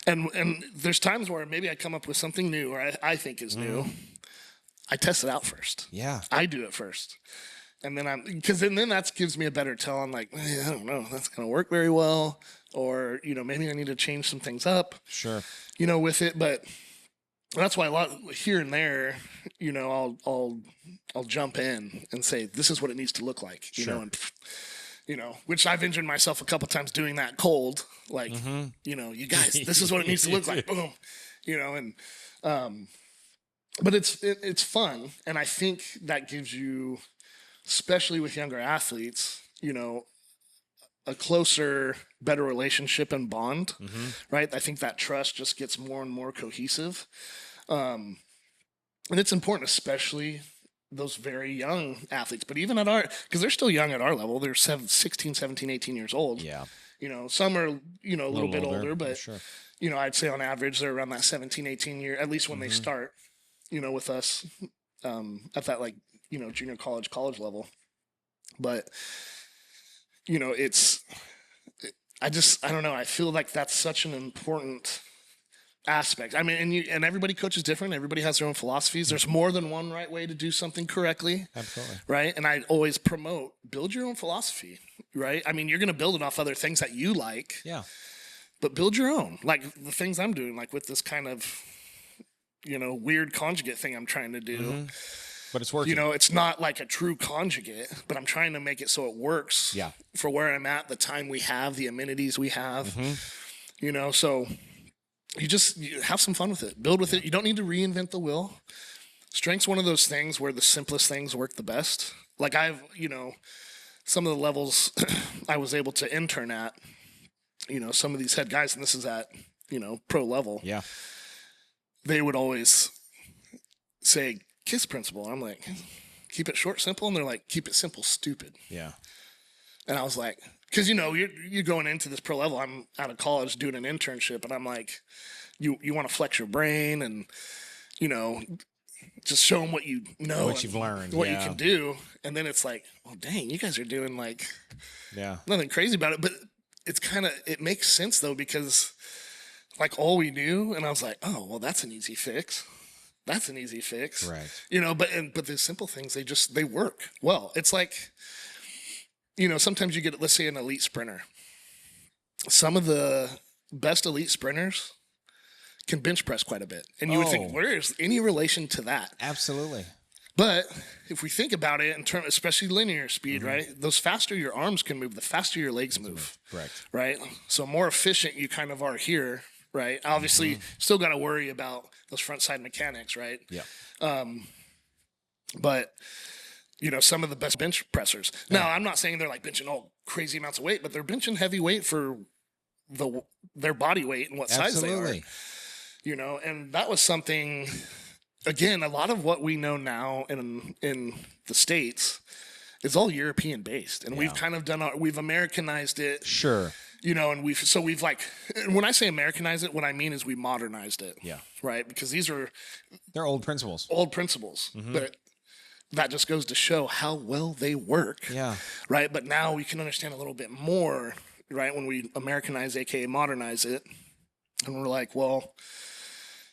And there's times where maybe I come up with something new or I think is new. I test it out first. Yeah. I do it first. And then because then that gives me a better tell on like, I don't know, that's going to work very well. Or, maybe I need to change some things up. Sure. With it. But that's why a lot here and there, I'll jump in and say, this is what it needs to look like, which I've injured myself a couple times doing that cold, like, you guys, this is what it needs to look like. Boom, but it's fun. And I think that gives you, especially with younger athletes, a closer, better relationship and bond, right? I think that trust just gets more and more cohesive. And it's important, especially those very young athletes, but even because they're still young at our level, they're 16, 17, 18 years old. Yeah. Some are, a little bit older, but, sure. I'd say on average, they're around that 17, 18 year, at least when they start, with us, at that like, junior college level. But, I don't know. I feel like that's such an important aspect. I mean, and everybody coaches different. Everybody has their own philosophies. There's more than one right way to do something correctly. Absolutely. Right. And I always promote, build your own philosophy. Right. I mean, you're going to build it off other things that you like. Yeah. But build your own. Like the things I'm doing, like with this kind of, weird conjugate thing I'm trying to do. But it's working. It's not like a true conjugate, but I'm trying to make it so it works for where I'm at, the time we have, the amenities we have, so you have some fun with it, build with it. You don't need to reinvent the wheel. Strength's one of those things where the simplest things work the best. Like some of the levels I was able to intern at, some of these head guys, and this is at, pro level. Yeah. They would always say, KISS principle. I'm like, keep it short, simple. And they're like, keep it simple, stupid. Yeah. And I was like, because, you're going into this pro level. I'm out of college doing an internship. And I'm like, you want to flex your brain and, just show them what you know. What you've learned. What you can do. And then it's like, well, dang, you guys are doing like nothing crazy about it. But it's it makes sense, though, because like all we knew. And I was like, oh, well, that's an easy fix. That's an easy fix. Right. But the simple things, they work well. It's like, sometimes you get, let's say, an elite sprinter. Some of the best elite sprinters can bench press quite a bit. And you would think, where is any relation to that? Absolutely. But if we think about it in terms, especially linear speed, right? Those faster your arms can move, the faster your legs move. Correct. Right? So more efficient you kind of are here. Right. Obviously, still got to worry about those front side mechanics. Right. Yeah. But, some of the best bench pressers. Now, I'm not saying they're like benching all crazy amounts of weight, but they're benching heavy weight for their body weight and what size they are. And that was something, again, a lot of what we know now in the States is all European based. And we've kind of we've Americanized it. Sure. And we've like, when I say Americanize it, what I mean is we modernized it. Yeah. Right. Because they're old principles. But that just goes to show how well they work. Yeah. Right. But now we can understand a little bit more, right? When we Americanize, AKA modernize it. And we're like, well,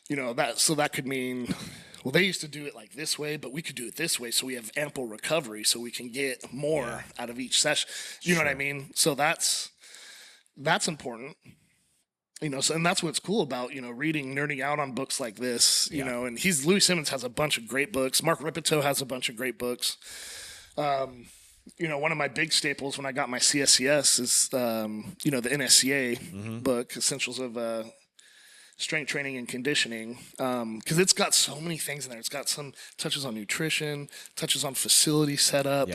that could mean, well, they used to do it like this way, but we could do it this way. So we have ample recovery so we can get more out of each session. You know what I mean? So that's important, so, and that's what's cool about, reading, nerding out on books like this, and Louis Simmons has a bunch of great books. Mark Ripito has a bunch of great books. One of my big staples when I got my CSCS is, the NSCA book, Essentials of strength training and conditioning, because it's got so many things in there. It's got some touches on nutrition, touches on facility setup,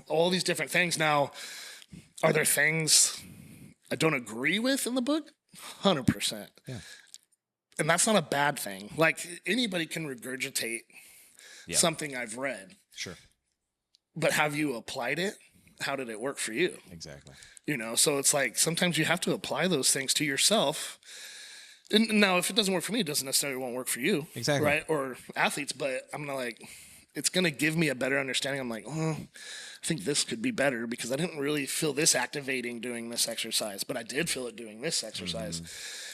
all these different things. Now, are there things I don't agree with in the book? 100%. Yeah. And that's not a bad thing. Like, anybody can regurgitate something I've read. Sure. But have you applied it? How did it work for you? Exactly. So it's like sometimes you have to apply those things to yourself. And now, if it doesn't work for me, it doesn't necessarily won't work for you. Exactly. Right? Or athletes, but I'm gonna it's gonna give me a better understanding. I'm like, I think this could be better because I didn't really feel this activating doing this exercise, but I did feel it doing this exercise.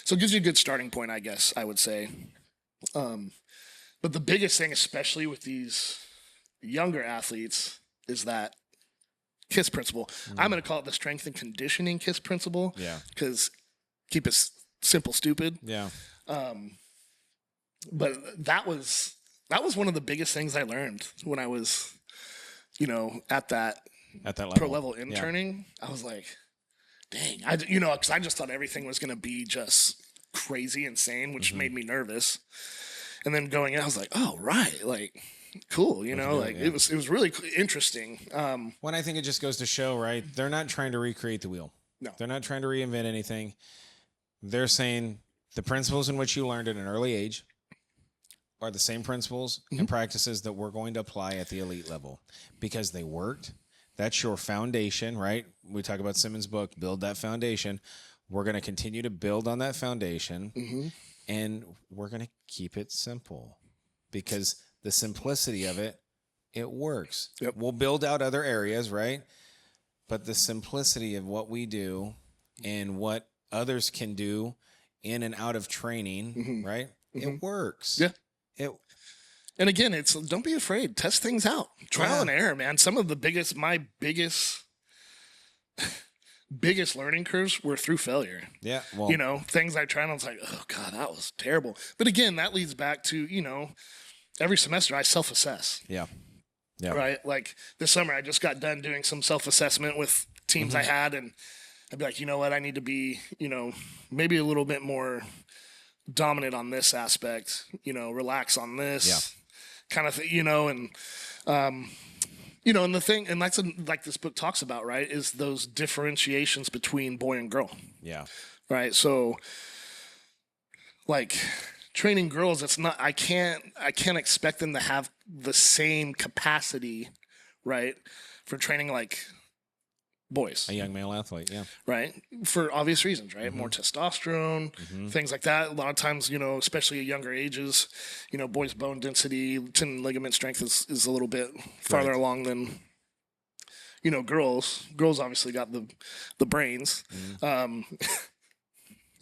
So it gives you a good starting point, I guess, I would say. But the biggest thing, especially with these younger athletes, is that KISS principle. I'm going to call it the strength and conditioning KISS principle. Yeah. Because keep it simple, stupid. Yeah. But that was one of the biggest things I learned when I was, at that level. pro level interning. Yeah. I was like, dang, because I just thought everything was going to be just crazy insane, which made me nervous. And then going in, I was like, oh, right. Like, cool. It was really interesting. When I think it just goes to show, right? They're not trying to recreate the wheel. No, they're not trying to reinvent anything. They're saying the principles in which you learned at an early age are the same principles and practices that we're going to apply at the elite level because they worked. That's your foundation, right? We talk about Simmons' book, Build That Foundation. We're going to continue to build on that foundation, and we're going to keep it simple because the simplicity of it works. Yep. We'll build out other areas, right? But the simplicity of what we do and what others can do in and out of training, right? It works. Yeah. And again, it's don't be afraid. Test things out. Trial and error, man. Some of my biggest learning curves were through failure. Yeah. Well, things I tried and I was like, oh God, that was terrible. But again, that leads back to, every semester I self-assess. Yeah. Yeah. Right. Like this summer, I just got done doing some self-assessment with teams I had, and I'd be like, you know what, I need to be, maybe a little bit more dominant on this aspect, relax on this kind of thing, and and the thing, and that's like this book talks about, right, is those differentiations between boy and girl. Yeah. Right. So like training girls, it's not, I can't expect them to have the same capacity, right, for training like boys. A young male athlete, yeah. Right? For obvious reasons, right? More testosterone, things like that. A lot of times, especially at younger ages, boys' bone density, tendon ligament strength is a little bit farther along than, girls. Girls obviously got the brains. Not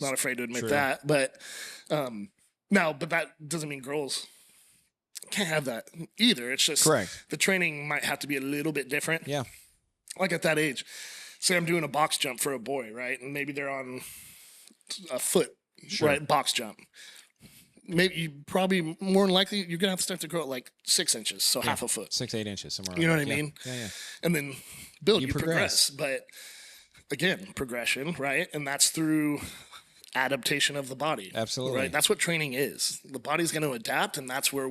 afraid to admit that. But but that doesn't mean girls can't have that either. It's just the training might have to be a little bit different. Yeah. Like at that age, say I'm doing a box jump for a boy, right? And maybe they're on a foot, right? Box jump. Maybe you probably more than likely you're gonna have to start to grow at like 6 inches, so half a foot, 6-8 inches somewhere. You know what I mean? Yeah. And then you progress. But again, progression, right? And that's through adaptation of the body. Absolutely. Right. That's what training is. The body's going to adapt, and that's where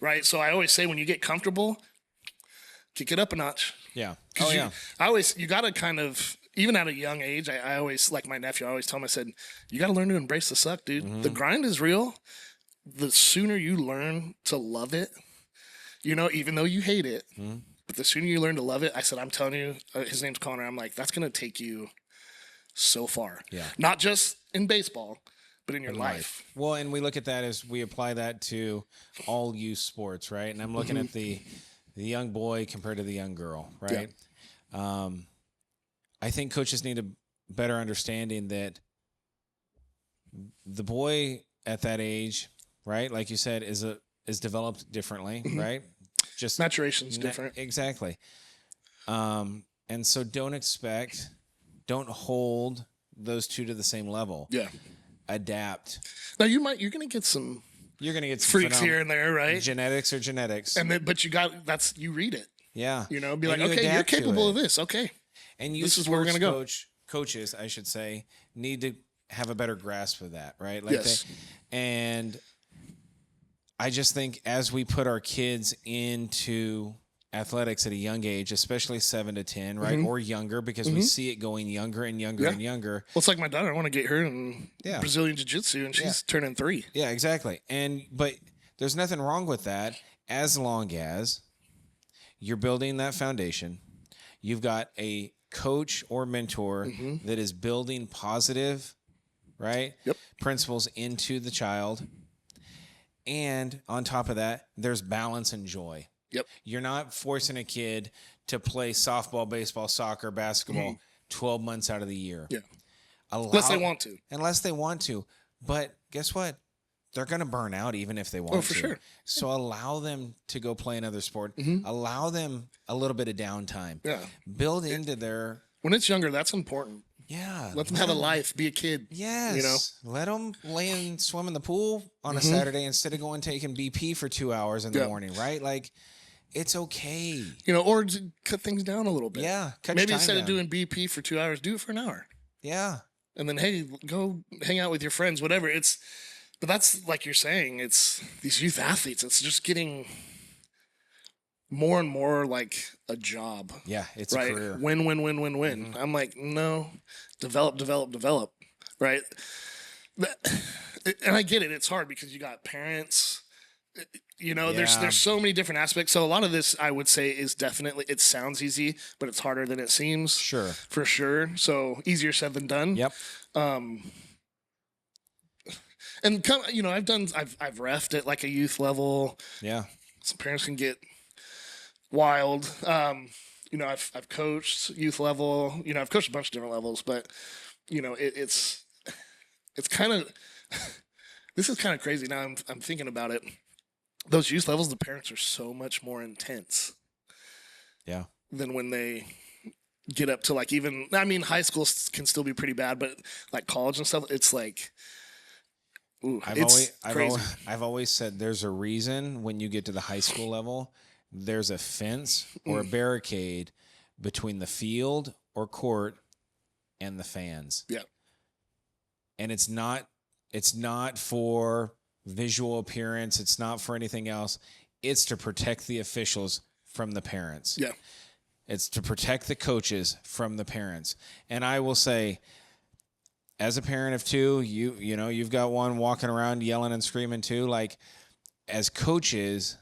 right. So I always say when you get comfortable, kick it up a notch. Yeah. You got to kind of, even at a young age, I always, like my nephew, I always tell him, I said, you got to learn to embrace the suck, dude. The grind is real. The sooner you learn to love it, even though you hate it, but the sooner you learn to love it, I said, I'm telling you, his name's Connor. I'm like, that's going to take you so far. Yeah. Not just in baseball, but in your life. Well, and we look at that as we apply that to all youth sports, right? And I'm looking at the young boy compared to the young girl, right? Yeah. I think coaches need a better understanding that the boy at that age, right, like you said, is developed differently, right? Just maturation's different. Exactly. And so don't hold those two to the same level. Yeah. Adapt. Now you're going to get some freaks here and there, right? Genetics are genetics. And then, but you read it. Yeah. Be like, okay, you're capable of this. Okay. And this is where we're going to go. Coaches, I should say, need to have a better grasp of that, right? Yes. And I just think as we put our kids into athletics at a young age, especially 7 to 10, right? Or younger, because we see it going younger and younger and younger. Well, it's like my daughter. I want to get her in Brazilian Jiu-Jitsu, and she's turning 3. Yeah, exactly. But there's nothing wrong with that as long as you're building that foundation. You've got a coach or mentor that is building positive, right? Principles into the child. And on top of that, there's balance and joy. You're not forcing a kid to play softball, baseball, soccer, basketball 12 months out of the year. Unless they want to. Unless they want to. But guess what? They're going to burn out even if they want to. Oh, for sure. So allow them to go play another sport. Allow them a little bit of downtime. Build into their... When it's younger, that's important. Let them have a life, be a kid. Let them lay and swim in the pool on a Saturday instead of going taking BP for 2 hours in the morning, right? Like, it's okay. Or cut things down a little bit. Maybe instead of doing BP for 2 hours, do it for an hour. And then, hey, go hang out with your friends, whatever. But that's like you're saying, it's these youth athletes. It's just getting more and more like a job. It's a career. Win. I'm like, no, develop. Right. And I get it. It's hard because you got parents. There's so many different aspects. So a lot of this, I would say, is definitely, it sounds easy, but it's harder than it seems. For sure. So easier said than done. And I've reffed at like a youth level. Some parents can get wild. I've coached youth level. I've coached a bunch of different levels, but it's kind of this is kind of crazy. Now I'm thinking about it. Those youth levels, the parents are so much more intense. Than when they get up to like high school can still be pretty bad, but like college and stuff, it's like. Ooh, I've always said there's a reason when you get to the high school level, there's a fence or a barricade between the field or court and the fans. And it's not for visual appearance. It's not for anything else. It's to protect the officials from the parents. It's to protect the coaches from the parents. And I will say, as a parent of 2, you've got one walking around yelling and screaming too. Like, as coaches,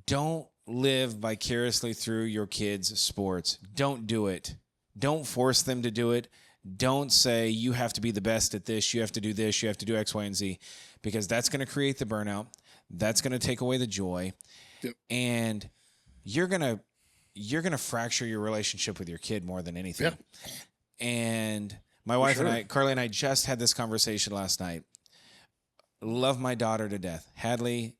don't live vicariously through your kids' sports. Don't do it. Don't force them to do it. Don't say you have to be the best at this. You have to do this. You have to do X, Y, and Z, because that's going to create the burnout. That's going to take away the joy, and you're gonna fracture your relationship with your kid more than anything. And my wife and I, Carly and I, just had this conversation last night. Love my daughter to death. Hadley,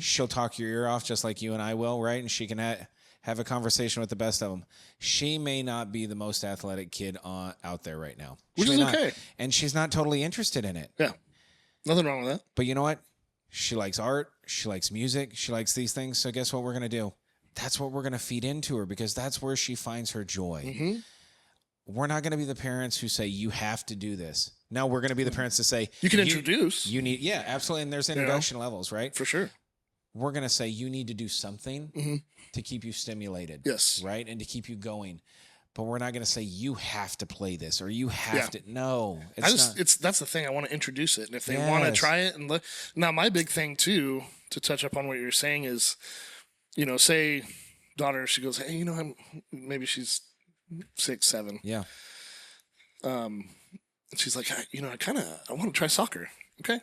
she'll talk your ear off just like you and I will, right? And she can have a conversation with the best of them. She may not be the most athletic kid out there right now. Which is okay. And she's not totally interested in it. Nothing wrong with that. But you know what? She likes art. She likes music. She likes these things. So guess what we're going to do? That's what we're going to feed into her, because that's where she finds her joy. We're not going to be the parents who say, you have to do this. Now we're going to be the parents to say, you can introduce. You need, absolutely. And there's introduction levels, right? For sure. We're going to say, you need to do something to keep you stimulated. Right? And to keep you going. But we're not going to say, you have to play this or you have to. No. That's the thing. I want to introduce it. And if they want to try it and look. Now, my big thing too, to touch up on what you're saying is, say daughter, she goes, hey, maybe she's 6, 7. She's like, I want to try soccer. Okay.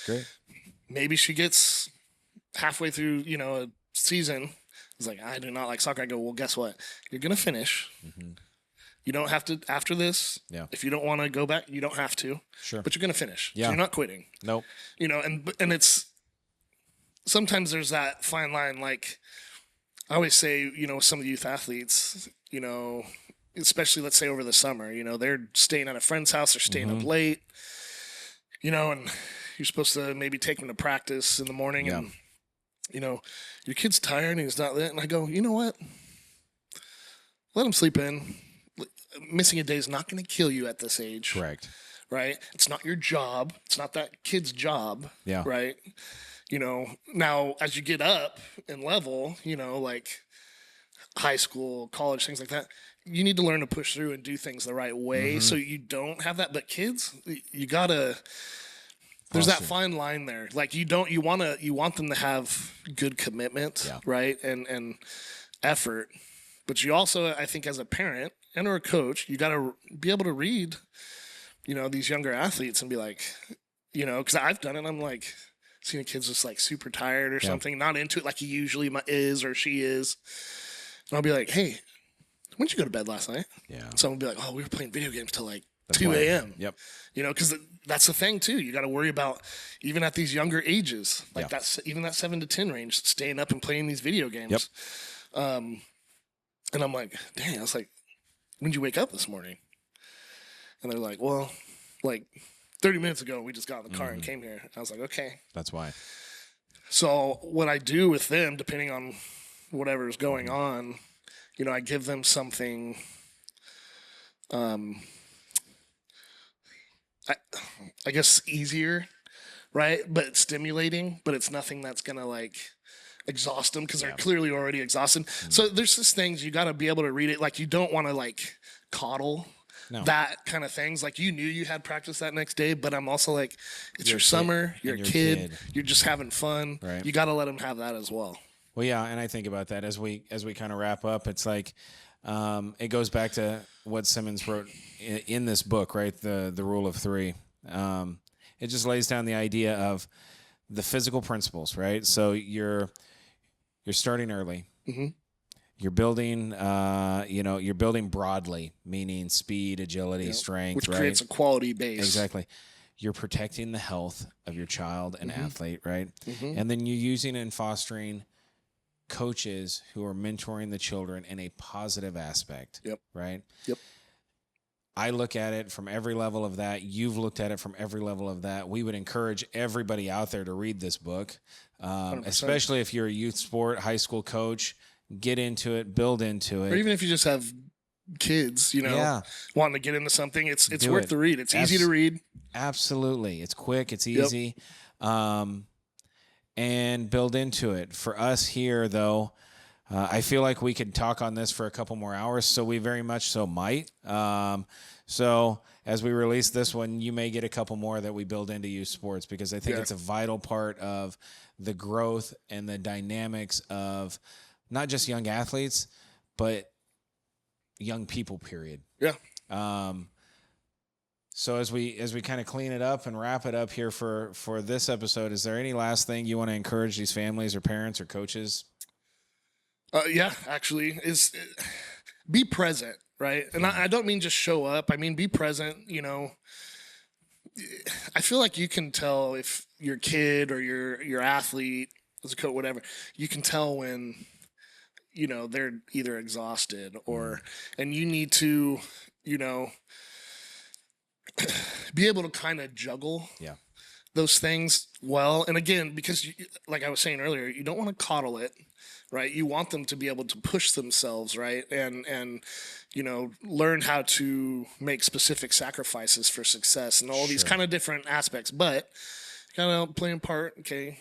Great. Maybe she gets halfway through, a season. It's like, I do not like soccer. I go, well, guess what? You're going to finish. You don't have to, after this, if you don't want to go back, you don't have to. But you're going to finish. So you're not quitting. Nope. And it's, sometimes there's that fine line. Like I always say, some of the youth athletes, especially let's say over the summer, they're staying at a friend's house, they're staying up late, and you're supposed to maybe take them to practice in the morning and, your kid's tired and he's not lit. And I go, you know what? Let him sleep in. missing a day is not going to kill you at this age. Correct. Right? It's not your job. It's not that kid's job. Yeah. Right? Now as you get up in level, like high school, college, things like that, you need to learn to push through and do things the right way so you don't have that. But kids, you gotta, there's that fine line there. Like you want them to have good commitment, right? And effort. But you also, I think as a parent and or a coach, you gotta be able to read, these younger athletes and be like, because I've done it. I'm like, seeing a kid's just like super tired or something, not into it like he usually is or she is. And I'll be like, hey, when did you go to bed last night? Yeah. And someone will be like, oh, we were playing video games till like 2 a.m. Yep. Because that's the thing too. You got to worry about, even at these younger ages, like even that 7 to 10 range, staying up and playing these video games. Yep. And I'm like, dang, I was like, when did you wake up this morning? And they're like, well, like 30 minutes ago, we just got in the car and came here. And I was like, okay. That's why. So what I do with them, depending on whatever is going on, I give them something, I guess easier, right? But stimulating, but it's nothing that's going to like exhaust them because they're clearly already exhausted. So there's just things you got to be able to read it. Like you don't want to like coddle that kind of things. Like you knew you had practice that next day, but I'm also like, it's your summer, you're a kid, you're just having fun. Right. You got to let them have that as well. Well, yeah, and I think about that as we kind of wrap up. It's like it goes back to what Simmons wrote in this book, right? The Rule of Three. It just lays down the idea of the physical principles, right? So you're starting early. Mm-hmm. You're building, you're building broadly, meaning speed, agility, strength, which creates a quality base. Exactly. You're protecting the health of your child and athlete, right? Mm-hmm. And then you're using and fostering coaches who are mentoring the children in a positive aspect. Yep. Right? Yep. I look at it from every level of that. You've looked at it from every level of that. We would encourage everybody out there to read this book, especially if you're a youth sport, high school coach. Get into it, build into it. Or even if you just have kids, wanting to get into something, it's worth the read. It's easy to read. Absolutely. It's quick. It's easy. And build into it. For us here, though, I feel like we could talk on this for a couple more hours, so we very much so might. So as we release this one, you may get a couple more that we build into youth sports because I think it's a vital part of the growth and the dynamics of not just young athletes, but young people, period. Yeah. So as we kind of clean it up and wrap it up here for this episode, is there any last thing you want to encourage these families or parents or coaches? Actually, is be present, right? And I don't mean just show up. I mean, be present, I feel like you can tell if your kid or your athlete, as a coach, whatever, you can tell when, they're either exhausted or, and you need to, be able to kind of juggle those things well. And again, because like I was saying earlier, you don't want to coddle it, right? You want them to be able to push themselves, right? And learn how to make specific sacrifices for success and all these kind of different aspects. But kind of playing part, okay,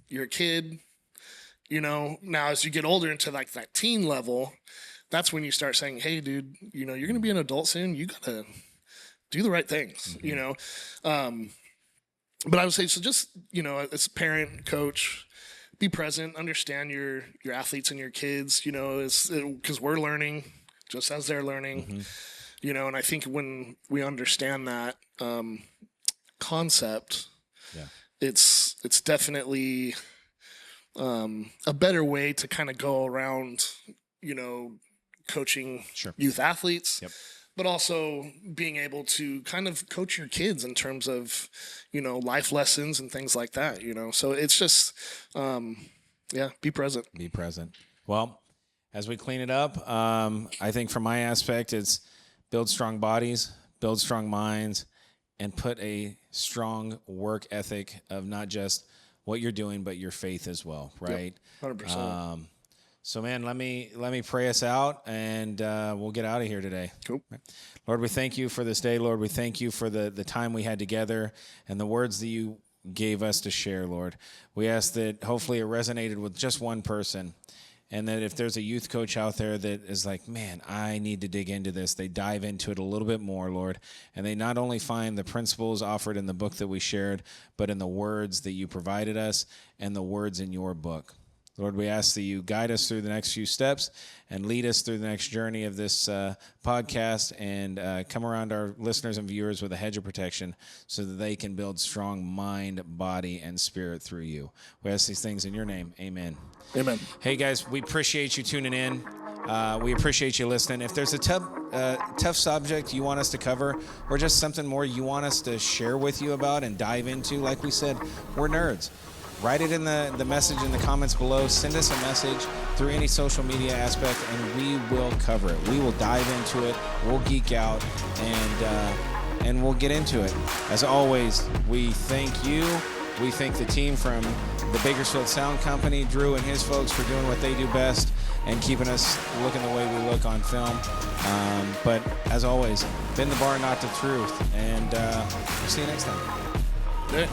you're a kid, now as you get older into like that teen level, that's when you start saying, hey, dude, you're going to be an adult soon. You got to do the right things, but I would say, so just, as a parent, coach, be present, understand your athletes and your kids, because we're learning just as they're learning, and I think when we understand that concept, it's definitely a better way to kind of go around, coaching youth athletes. Yep. But also being able to kind of coach your kids in terms of, life lessons and things like that, So it's just, be present. Be present. Well, as we clean it up, I think from my aspect, it's build strong bodies, build strong minds, and put a strong work ethic of not just what you're doing, but your faith as well, right? Yep, 100%. So, man, let me pray us out, and we'll get out of here today. Cool. Lord, we thank you for this day. Lord, we thank you for the time we had together and the words that you gave us to share, Lord. We ask that hopefully it resonated with just one person, and that if there's a youth coach out there that is like, man, I need to dig into this, they dive into it a little bit more, Lord, and they not only find the principles offered in the book that we shared, but in the words that you provided us and the words in your book. Lord, we ask that you guide us through the next few steps and lead us through the next journey of this podcast, and come around our listeners and viewers with a hedge of protection so that they can build strong mind, body, and spirit through you. We ask these things in your name. Amen. Amen. Hey, guys, we appreciate you tuning in. We appreciate you listening. If there's a tough subject you want us to cover, or just something more you want us to share with you about and dive into, like we said, we're nerds. Write it in the message in the comments below. Send us a message through any social media aspect, and we will cover it. We will dive into it. We'll geek out, and we'll get into it. As always, we thank you. We thank the team from the Bakersfield Sound Company, Drew and his folks, for doing what they do best and keeping us looking the way we look on film. But as always, bend the bar, not the truth. And we'll see you next time. Good.